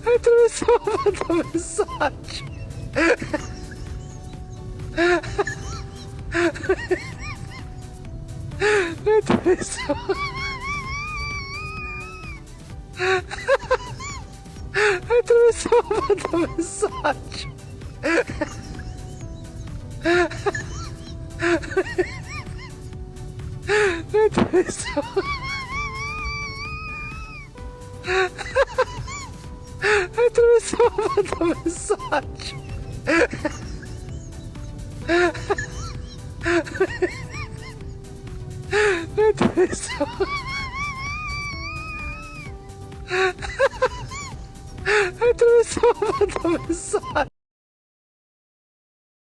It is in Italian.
Attraversava il messaggio. Attraversava il messaggio. Attraversava il messaggio. Attraversava il messaggio.